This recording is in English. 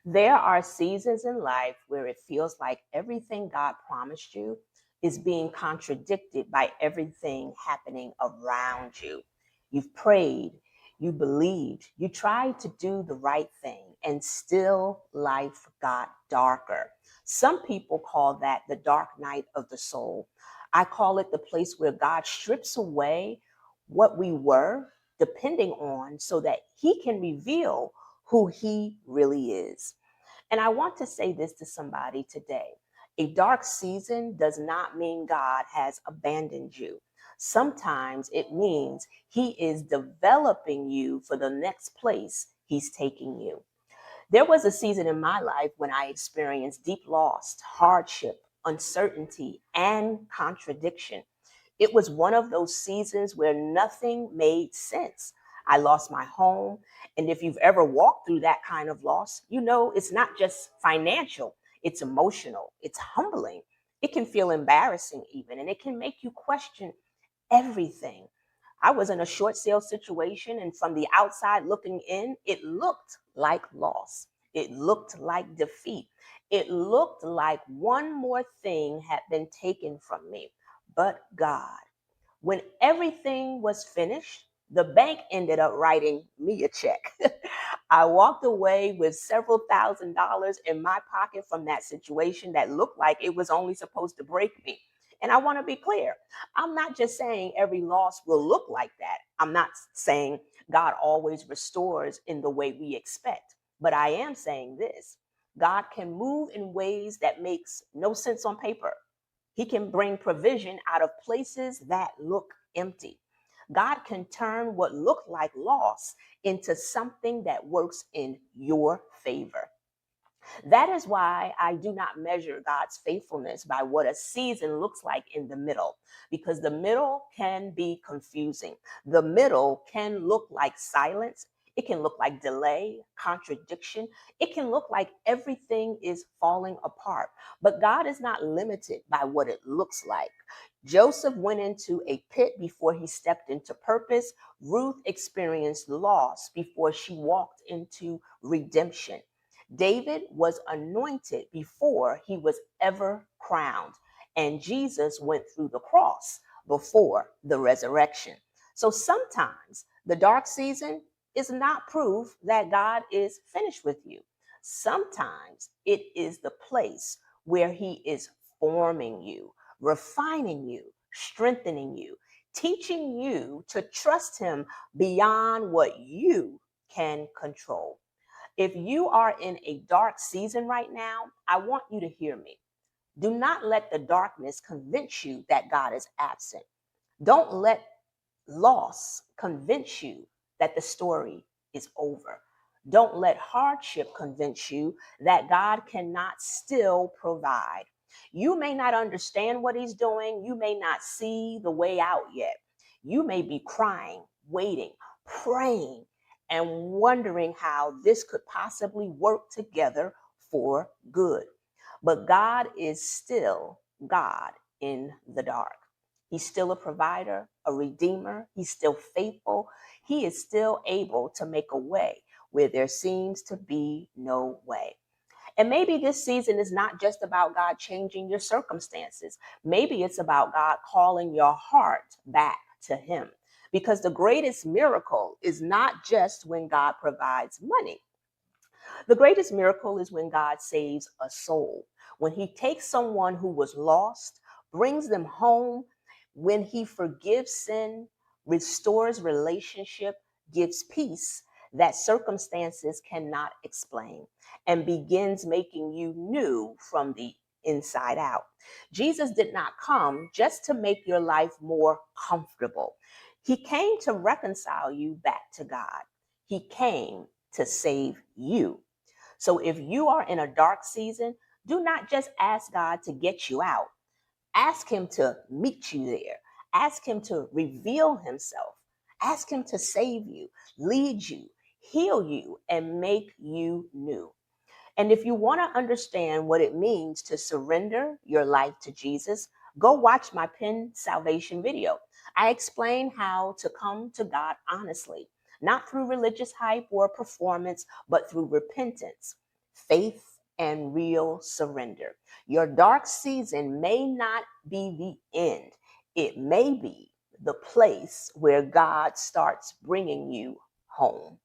There are seasons in life where it feels like everything God promised you is being contradicted by everything happening around you. You've prayed, you believed, you tried to do the right thing, and still life got darker. Some people call that the dark night of the soul. I call it the place where God strips away what we were depending on so that He can reveal who He really is. And I want to say this to somebody today. A dark season does not mean God has abandoned you. Sometimes it means He is developing you for the next place He's taking you. There was a season in my life when I experienced deep loss, hardship, uncertainty, and contradiction. It was one of those seasons where nothing made sense. I lost my home. And if you've ever walked through that kind of loss, you know it's not just financial, it's emotional, it's humbling. It can feel embarrassing, even, and it can make you question everything. I was in a short sale situation, and from the outside looking in, it looked like loss. It looked like defeat. It looked like one more thing had been taken from me. But God, when everything was finished, the bank ended up writing me a check. I walked away with several $1,000s in my pocket from that situation that looked like it was only supposed to break me. And I want to be clear, I'm not just saying every loss will look like that. I'm not saying God always restores in the way we expect. But I am saying this: God can move in ways that makes no sense on paper. He can bring provision out of places that look empty. God can turn what looked like loss into something that works in your favor. That is why I do not measure God's faithfulness by what a season looks like in the middle, because the middle can be confusing. The middle can look like silence. It can look like delay, contradiction. It can look like everything is falling apart. But God is not limited by what it looks like. Joseph went into a pit before he stepped into purpose. Ruth experienced loss before she walked into redemption. David was anointed before he was ever crowned, and Jesus went through the cross before the resurrection. So sometimes the dark season is not proof that God is finished with you. Sometimes it is the place where he is forming you, refining you, strengthening you, teaching you to trust him beyond what you can control. If you are in a dark season right now, I want you to hear me. Do not let the darkness convince you that God is absent. Don't let loss convince you that the story is over. Don't let hardship convince you that God cannot still provide. You may not understand what he's doing. You may not see the way out yet. You may be crying, waiting, praying, and wondering how this could possibly work together for good. But God is still God in the dark. He's still a provider, a redeemer. He's still faithful. He is still able to make a way where there seems to be no way. And maybe this season is not just about God changing your circumstances. Maybe it's about God calling your heart back to Him. Because the greatest miracle is not just when God provides money. The greatest miracle is when God saves a soul, when he takes someone who was lost, brings them home, when he forgives sin, restores relationship, gives peace that circumstances cannot explain, and begins making you new from the inside out. Jesus did not come just to make your life more comfortable. He came to reconcile you back to God. He came to save you. So if you are in a dark season, do not just ask God to get you out. Ask him to meet you there. Ask him to reveal himself. Ask him to save you, lead you, heal you, and make you new. And if you want to understand what it means to surrender your life to Jesus, go watch my pinned salvation video. I explain how to come to God honestly, not through religious hype or performance, but through repentance, faith and real surrender. Your dark season may not be the end, it may be the place where God starts bringing you home.